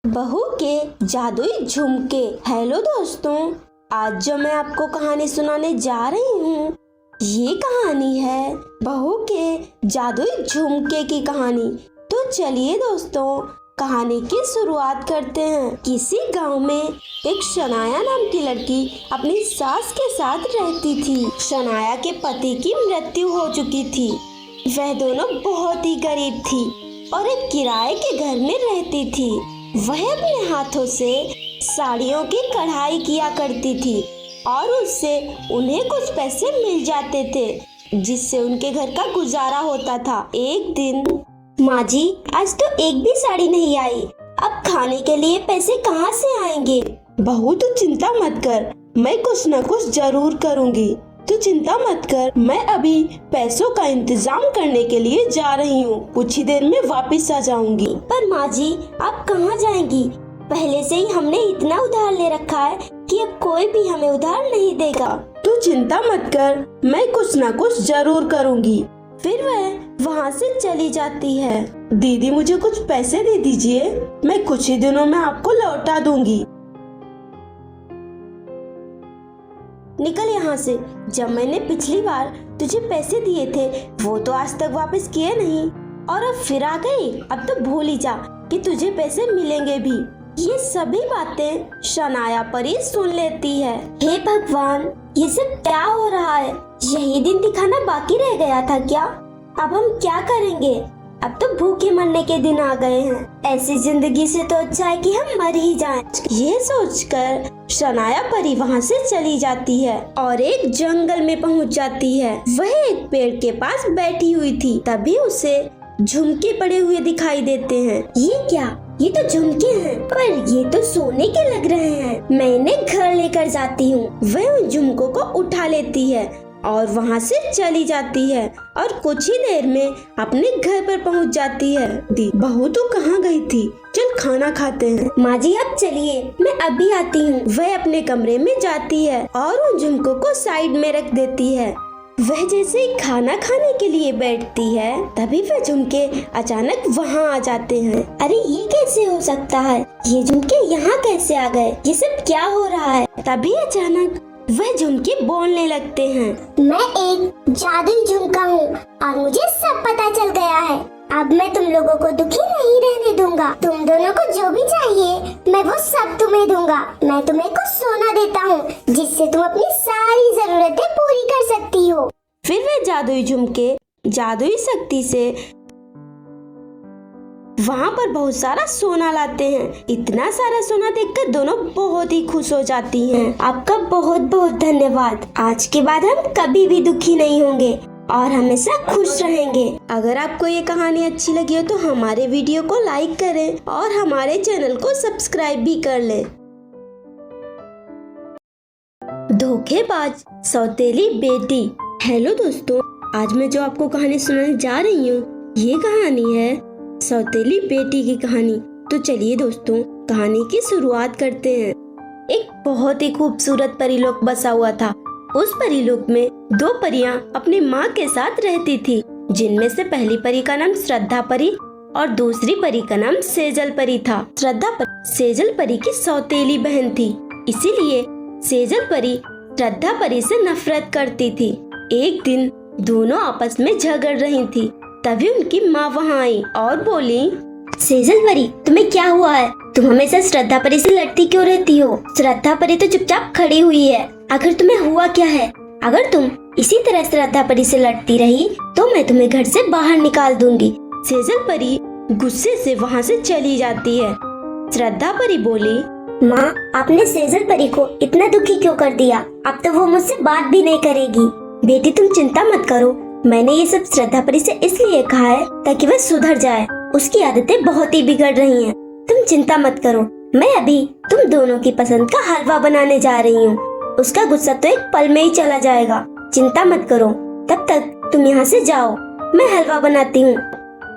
बहू के जादुई झुमके। हेलो दोस्तों, आज जो मैं आपको कहानी सुनाने जा रही हूँ ये कहानी है बहू के जादुई झुमके की कहानी। तो चलिए दोस्तों, कहानी की शुरुआत करते हैं। किसी गांव में एक शनाया नाम की लड़की अपनी सास के साथ रहती थी। शनाया के पति की मृत्यु हो चुकी थी। वह दोनों बहुत ही गरीब थी और एक किराए के घर में रहती थी। वह अपने हाथों से साड़ियों की कढ़ाई किया करती थी और उससे उन्हें कुछ पैसे मिल जाते थे जिससे उनके घर का गुजारा होता था। एक दिन, माँ जी आज तो एक भी साड़ी नहीं आई, अब खाने के लिए पैसे कहाँ से आएंगे? बहू तू चिंता मत कर, मैं कुछ न कुछ जरूर करूँगी। तू चिंता मत कर, मैं अभी पैसों का इंतजाम करने के लिए जा रही हूँ। कुछ ही देर में वापस आ जाऊंगी। पर माँ जी आप कहाँ जाएंगी? पहले से ही हमने इतना उधार ले रखा है कि अब कोई भी हमें उधार नहीं देगा। तू चिंता मत कर, मैं कुछ न कुछ जरूर करूँगी। फिर वह वहाँ से चली जाती है। दीदी मुझे कुछ पैसे दे दीजिए, मैं कुछ ही दिनों में आपको लौटा दूंगी। निकल यहाँ से, जब मैंने पिछली बार तुझे पैसे दिए थे वो तो आज तक वापस किए नहीं और अब फिर आ गई। अब तो भूल ही जा कि तुझे पैसे मिलेंगे भी। ये सभी बातें शनाया परी सुन लेती है। हे भगवान, ये सब क्या हो रहा है? यही दिन दिखाना बाकी रह गया था क्या? अब हम क्या करेंगे? अब तो भूखे मरने के दिन आ गए हैं। ऐसी जिंदगी से तो अच्छा है कि हम मर ही जाएं। ये सोचकर शनाया परी वहाँ से चली जाती है और एक जंगल में पहुँच जाती है। वह एक पेड़ के पास बैठी हुई थी। तभी उसे झुमके पड़े हुए दिखाई देते हैं। ये क्या? ये तो झुमके हैं, पर ये तो सोने के लग रहे हैं। मैं इन्हें घर लेकर जाती हूँ। वह उन झुमकों को उठा लेती है और वहाँ से चली जाती है और कुछ ही देर में अपने घर पर पहुँच जाती है। बहू तू कहाँ गई थी? चल खाना खाते हैं। माँ जी आप चलिए, मैं अभी आती हूँ। वह अपने कमरे में जाती है और उन झुमकों को साइड में रख देती है। वह जैसे ही खाना खाने के लिए बैठती है तभी वह झुमके अचानक वहाँ आ जाते हैं। अरे ये कैसे हो सकता है? ये झुमके यहाँ कैसे आ गए? ये सब क्या हो रहा है? तभी अचानक वह झुमके बोलने लगते हैं। मैं एक जादुई झुमका हूँ और मुझे सब पता चल गया है। अब मैं तुम लोगों को दुखी नहीं रहने दूंगा। तुम दोनों को जो भी चाहिए मैं वो सब तुम्हें दूंगा। मैं तुम्हें कुछ सोना देता हूँ जिससे तुम अपनी सारी जरूरतें पूरी कर सकती हो। फिर वे जादुई झुमके जादुई शक्ति से वहाँ पर बहुत सारा सोना लाते हैं। इतना सारा सोना देखकर दोनों बहुत ही खुश हो जाती हैं। आपका बहुत बहुत धन्यवाद। आज के बाद हम कभी भी दुखी नहीं होंगे और हमेशा खुश रहेंगे। अगर आपको ये कहानी अच्छी लगी हो तो हमारे वीडियो को लाइक करें और हमारे चैनल को सब्सक्राइब भी कर लें। धोखेबाज सौतेली बेटी। हेलो दोस्तों, आज मैं जो आपको कहानी सुनाने जा रही हूँ ये कहानी है सौतेली बेटी की कहानी। तो चलिए दोस्तों, कहानी की शुरुआत करते हैं। एक बहुत ही खूबसूरत परीलोक बसा हुआ था। उस परीलोक में दो परियां अपनी माँ के साथ रहती थी, जिनमें से पहली परी का नाम श्रद्धा परी और दूसरी परी का नाम सेजल परी था। श्रद्धा परी सेजल परी की सौतेली बहन थी, इसीलिए सेजल परी श्रद्धा परी से नफरत करती थी। एक दिन दोनों आपस में झगड़ रही थी। तभी उनकी माँ वहाँ आई और बोली, सेजल परी तुम्हें क्या हुआ है? तुम हमेशा श्रद्धा परी से लड़ती क्यों रहती हो? श्रद्धा परी तो चुपचाप खड़ी हुई है। आखिर तुम्हें हुआ क्या है? अगर तुम इसी तरह श्रद्धा परी से लड़ती रही तो मैं तुम्हें घर से बाहर निकाल दूंगी। सेजल परी गुस्से से वहाँ से चली जाती है। श्रद्धा परी बोली, माँ आपने सेजल परी को इतना दुखी क्यों कर दिया? अब तो वो मुझसे बात भी नहीं करेगी। बेटी तुम चिंता मत करो, मैंने ये सब श्रद्धा परी से इसलिए कहा है ताकि वह सुधर जाए। उसकी आदतें बहुत ही बिगड़ रही हैं। तुम चिंता मत करो, मैं अभी तुम दोनों की पसंद का हलवा बनाने जा रही हूँ। उसका गुस्सा तो एक पल में ही चला जाएगा। चिंता मत करो, तब तक तुम यहाँ से जाओ, मैं हलवा बनाती हूँ।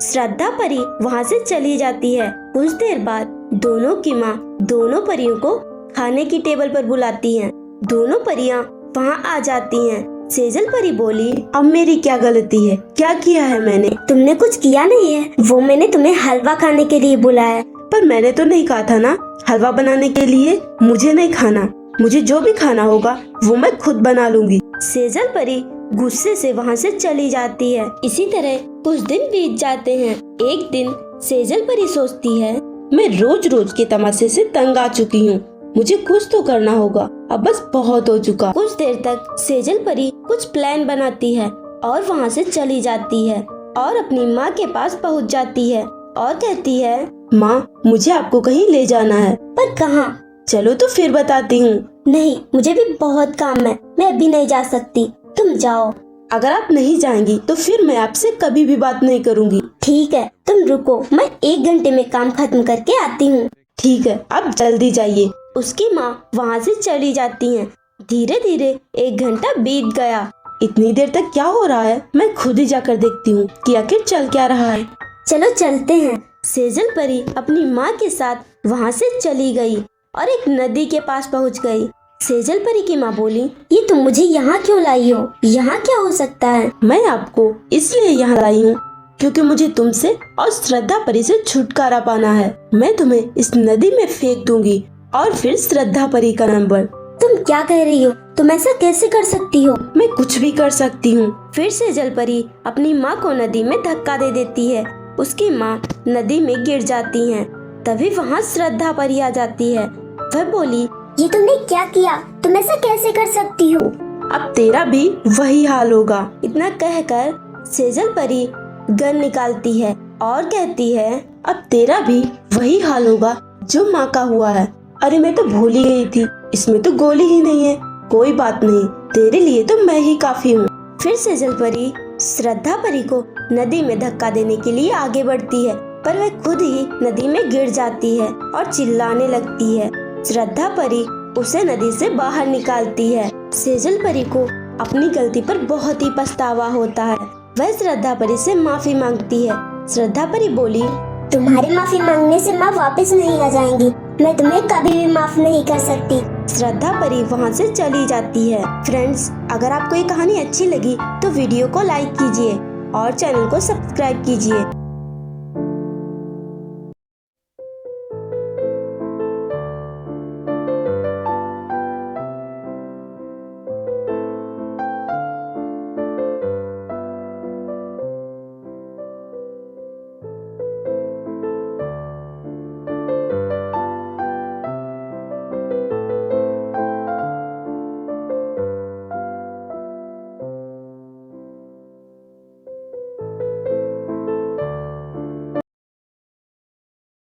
श्रद्धा परी वहाँ से चली जाती है। कुछ देर बाद दोनों की माँ दोनों परियों को खाने की टेबल पर बुलाती है। दोनों परियां वहाँ आ जाती हैं। सेजल परी बोली, अब मेरी क्या गलती है? क्या किया है मैंने? तुमने कुछ किया नहीं है, वो मैंने तुम्हें हलवा खाने के लिए बुलाया। पर मैंने तो नहीं कहा था ना हलवा बनाने के लिए मुझे नहीं खाना। मुझे जो भी खाना होगा वो मैं खुद बना लूंगी। सेजल परी गुस्से से वहाँ से चली जाती है। इसी तरह कुछ दिन बीत जाते हैं। एक दिन सेजल परी सोचती है, मैं रोज रोज के तमाशे से तंग आ चुकी हूँ, मुझे कुछ तो करना होगा, अब बस बहुत हो चुका। कुछ देर तक सेजल परी कुछ प्लान बनाती है और वहाँ से चली जाती है और अपनी माँ के पास पहुँच जाती है और कहती है, माँ मुझे आपको कहीं ले जाना है। पर कहाँ? चलो तो फिर बताती हूँ। नहीं, मुझे भी बहुत काम है, मैं अभी नहीं जा सकती, तुम जाओ। अगर आप नहीं जाएंगी तो फिर मैं आपसे कभी भी बात नहीं करूँगी। ठीक है, तुम रुको, मैं 1 घंटे में काम खत्म करके आती हूँ। ठीक है, आप जल्दी जाइए। उसकी माँ वहाँ से चली जाती है। धीरे धीरे 1 घंटा बीत गया। इतनी देर तक क्या हो रहा है, मैं खुद ही जाकर देखती हूँ कि आखिर चल क्या रहा है। चलो चलते हैं। सेजल परी अपनी माँ के साथ वहाँ से चली गई और एक नदी के पास पहुँच गई। सेजल परी की माँ बोली, ये तुम मुझे यहाँ क्यों लाई हो? यहाँ क्या हो सकता है? मैं आपको इसलिए यहाँ लाई हूँ क्योंकि मुझे तुमसे और श्रद्धा परी से छुटकारा पाना है। मैं तुम्हें इस नदी में फेंक दूंगी और फिर श्रद्धा परी का नंबर। तुम क्या कह रही हो? तुम ऐसा कैसे कर सकती हो? मैं कुछ भी कर सकती हूँ। फिर सेजल परी अपनी माँ को नदी में धक्का दे देती है। उसकी माँ नदी में गिर जाती हैं। तभी वहाँ श्रद्धा परी आ जाती है। वह बोली, ये तुमने क्या किया? तुम ऐसा कैसे कर सकती हो? अब तेरा भी वही हाल होगा। इतना कहकर सेजल परी गन निकालती है और कहती है, अब तेरा भी वही हाल होगा जो माँ का हुआ है। अरे मैं तो भूल ही गई थी, इसमें तो गोली ही नहीं है। कोई बात नहीं, तेरे लिए तो मैं ही काफी हूँ। फिर सेजल परी श्रद्धा परी को नदी में धक्का देने के लिए आगे बढ़ती है, पर वह खुद ही नदी में गिर जाती है और चिल्लाने लगती है। श्रद्धा परी उसे नदी से बाहर निकालती है। सेजल परी को अपनी गलती पर बहुत ही पछतावा होता है। वह श्रद्धा परी से माफी मांगती है। श्रद्धा परी बोली, तुम्हारी माफी मांगने से माँ वापस नहीं आ जाएंगी। मैं तुम्हें कभी भी माफ नहीं कर सकती। श्रद्धा परी वहाँ से चली जाती है। फ्रेंड्स, अगर आपको ये कहानी अच्छी लगी तो वीडियो को लाइक कीजिए और चैनल को सब्सक्राइब कीजिए।